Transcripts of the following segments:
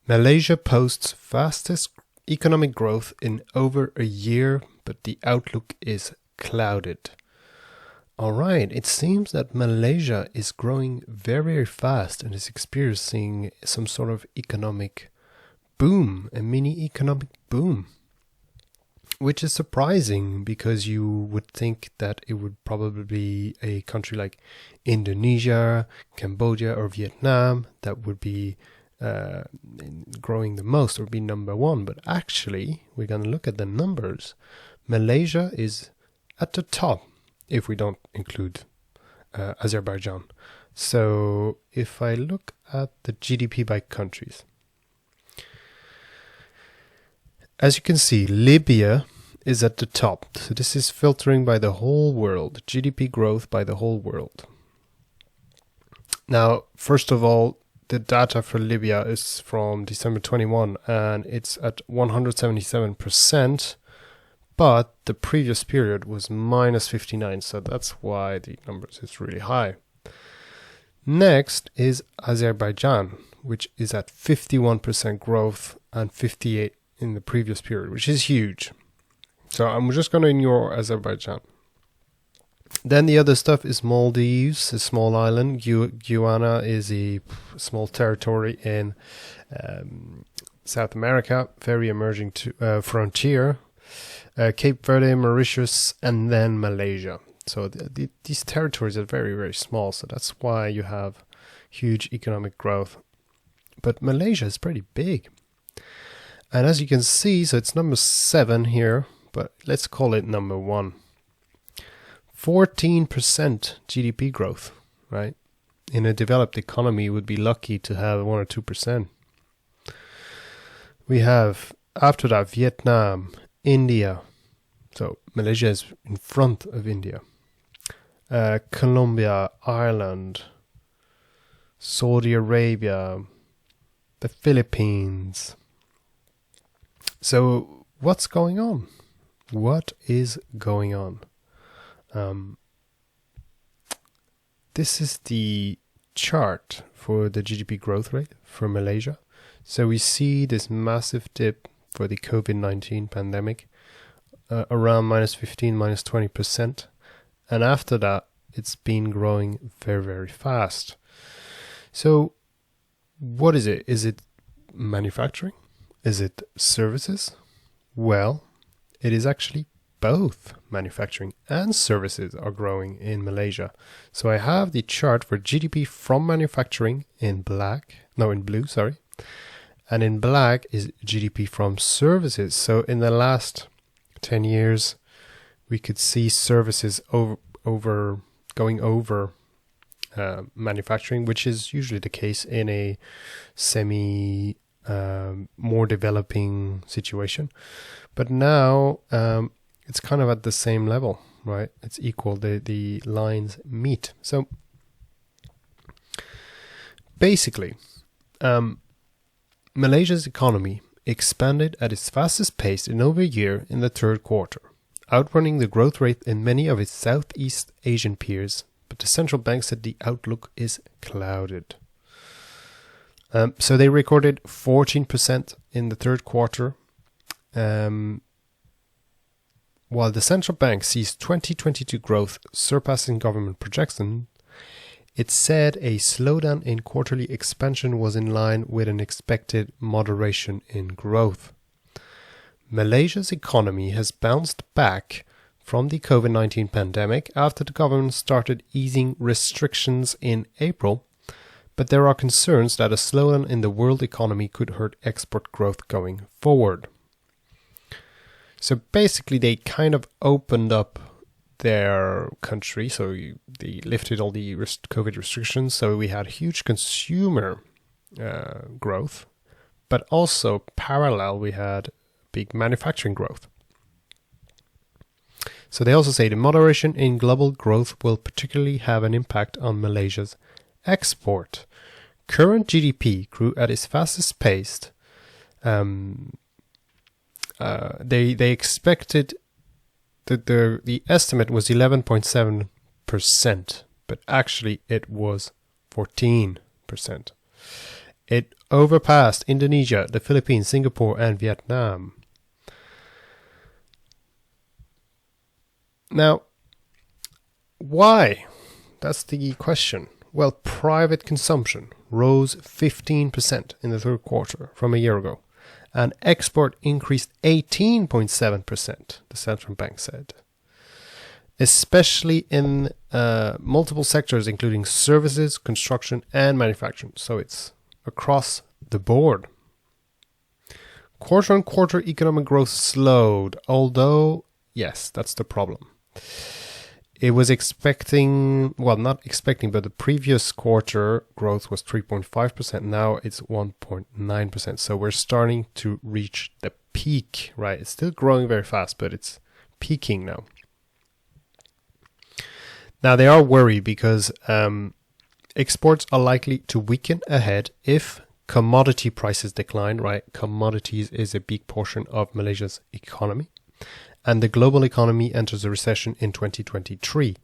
Malaysia posts fastest economic growth in over a year, but the outlook is clouded. All right, it seems that Malaysia is growing very, very fast and is experiencing some sort of economic boom, a mini economic boom, which is surprising because you would think that it would probably be a country like Indonesia, Cambodia, or Vietnam that would be growing the most or be number one. But actually, we're going to look at the numbers. Malaysia is at the top if we don't include Azerbaijan. So if I look at the GDP by countries, as you can see, Libya is at the top. So this is filtering by the whole world, GDP growth by the whole world. Now, first of all, the data for Libya is from December 21 and it's at 177%, but the previous period was minus 59, so that's why the numbers is really high. Next is Azerbaijan, which is at 51% growth and 58 in the previous period, which is huge. So I'm just going to ignore Azerbaijan. Then the other stuff is Maldives, a small island. Guyana is a small territory in South America, very emerging frontier. Cape Verde, Mauritius, and then Malaysia. So these territories are very, very small. So that's why you have huge economic growth. But Malaysia is pretty big. And as you can see, so it's number 7 here, but let's call it number 1. 14% GDP growth, right? In a developed economy, you would be lucky to have 1 or 2%. We have, after that, Vietnam, India. So Malaysia is in front of India. Colombia, Ireland, Saudi Arabia, the Philippines. So what's going on? What is going on? This is the chart for the GDP growth rate for Malaysia. So we see this massive dip for the COVID-19 pandemic, around minus 15, minus 20%. And after that, it's been growing very, very fast. So what is it? Is it manufacturing? Is it services? Well, it is actually both. Manufacturing and services are growing in Malaysia. So I have the chart for GDP from manufacturing in blue, sorry. And in black is GDP from services. So in the last 10 years, we could see services going over manufacturing, which is usually the case in a more developing situation. But now it's kind of at the same level, right? It's equal. The lines meet. So basically, Malaysia's economy expanded at its fastest pace in over a year in the third quarter, outrunning the growth rate in many of its Southeast Asian peers, but the central bank said the outlook is clouded. So they recorded 14% in the third quarter, while the central bank sees 2022 growth surpassing government projections. It said a slowdown in quarterly expansion was in line with an expected moderation in growth. Malaysia's economy has bounced back from the COVID-19 pandemic after the government started easing restrictions in April, but there are concerns that a slowdown in the world economy could hurt export growth going forward. So basically they kind of opened up their country, so they lifted all the COVID restrictions, so we had huge consumer growth, but also parallel we had big manufacturing growth. So they also say the moderation in global growth will particularly have an impact on Malaysia's export. Current GDP grew at its fastest pace. They expected the estimate was 11.7%, but actually it was 14%. It overpassed Indonesia, the Philippines, Singapore, and Vietnam. Now, why? That's the question. Well, private consumption rose 15% in the third quarter from a year ago, and export increased 18.7%, the central bank said. Especially in multiple sectors, including services, construction, and manufacturing. So it's across the board. Quarter-on-quarter economic growth slowed, although, yes, that's the problem. It was expecting, well, not expecting, but the previous quarter growth was 3.5%. Now it's 1.9%. So we're starting to reach the peak, right? It's still growing very fast, but it's peaking now. Now they are worried because exports are likely to weaken ahead if commodity prices decline, right? Commodities is a big portion of Malaysia's economy. And the global economy enters a recession in 2023.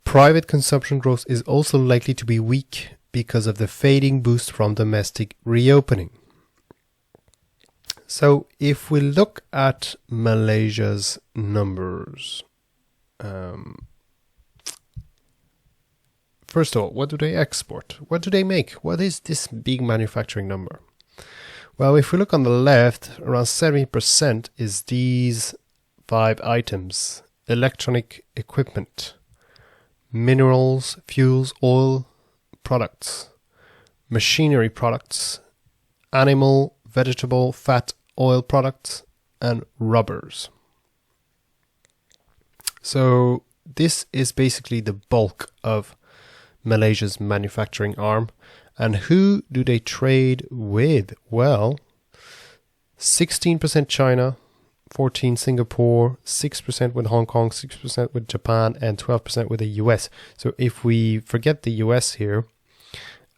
Private consumption growth is also likely to be weak because of the fading boost from domestic reopening. So if we look at Malaysia's numbers, first of all, what do they export? What do they make? What is this big manufacturing number? Well, if we look on the left, around 70% is these 5 items: electronic equipment, minerals, fuels, oil products, machinery products, animal, vegetable, fat, oil products, and rubbers. So this is basically the bulk of Malaysia's manufacturing arm. And who do they trade with? Well, 16% China, 14% Singapore, 6% with Hong Kong, 6% with Japan, and 12% with the US. So if we forget the US here,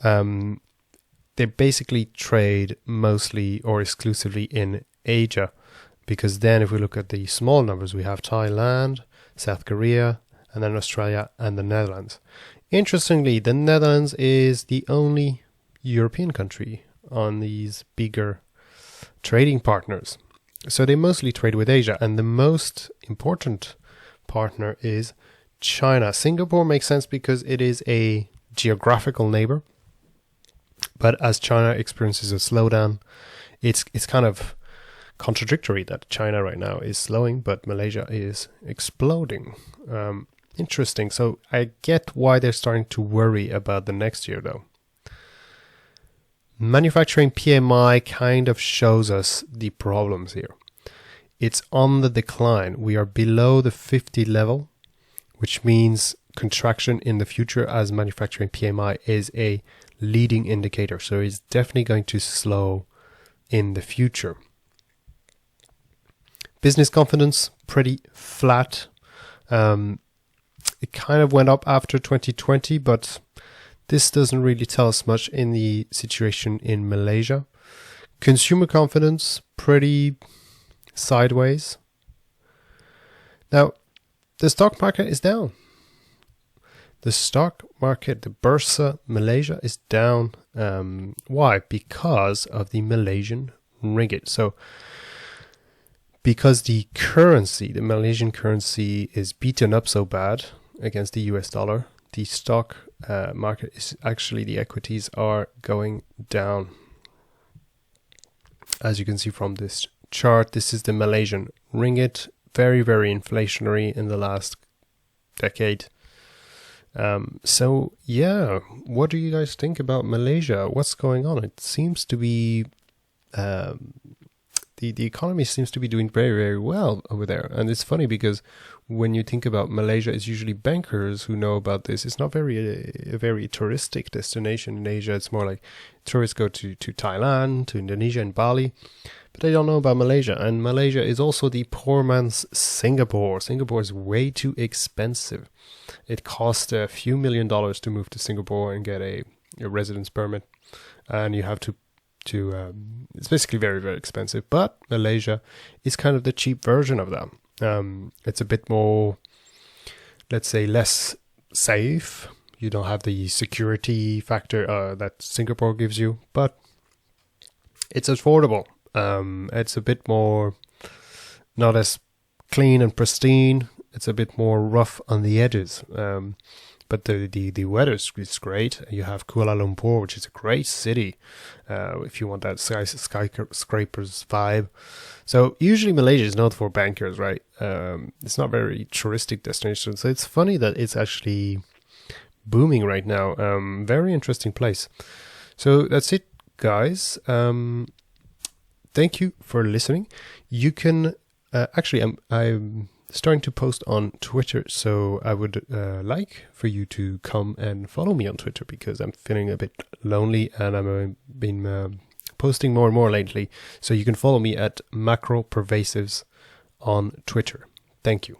they basically trade mostly or exclusively in Asia. Because then if we look at the small numbers, we have Thailand, South Korea, and then Australia and the Netherlands. Interestingly, the Netherlands is the only European country on these bigger trading partners. So they mostly trade with Asia, and the most important partner is China. Singapore makes sense because it is a geographical neighbor. But as China experiences a slowdown, it's kind of contradictory that China right now is slowing, but Malaysia is exploding. Interesting. So I get why they're starting to worry about the next year, though. Manufacturing PMI kind of shows us the problems here. It's on the decline. We are below the 50 level, which means contraction in the future, as manufacturing PMI is a leading indicator. So it's definitely going to slow in the future. Business confidence, pretty flat. It kind of went up after 2020, but this doesn't really tell us much in the situation in Malaysia. Consumer confidence, pretty sideways. Now, the stock market is down. The stock market, the Bursa Malaysia, is down. Why? Because of the Malaysian ringgit. So, because the currency, the Malaysian currency, is beaten up so bad against the US dollar, the stock market is actually, the equities are going down. As you can see from this chart, this is the Malaysian ringgit, very, very inflationary in the last decade. So yeah, what do you guys think about Malaysia? What's going on? It seems to be the economy seems to be doing very, very well over there. And it's funny because when you think about Malaysia, it's usually bankers who know about this. It's not a very touristic destination in Asia. It's more like tourists go to Thailand, to Indonesia and Bali, but they don't know about Malaysia. And Malaysia is also the poor man's Singapore. Singapore is way too expensive. It costs a few $1 million to move to Singapore and get a residence permit. And you have to it's basically very, very expensive. But Malaysia is kind of the cheap version of that. It's a bit more, let's say, less safe. You don't have the security factor that Singapore gives you, but it's affordable. It's a bit more not as clean and pristine. It's a bit more rough on the edges. But the weather is great. You have Kuala Lumpur, which is a great city if you want that skyscrapers vibe. So usually Malaysia is not for bankers, right? It's not very touristic destination. So it's funny that it's actually booming right now. Very interesting place. So that's it, guys. Thank you for listening. You can actually, I'm starting to post on Twitter, so I would like for you to come and follow me on Twitter, because I'm feeling a bit lonely and I've been posting more and more lately. So you can follow me at Macro Pervasives on Twitter. Thank you.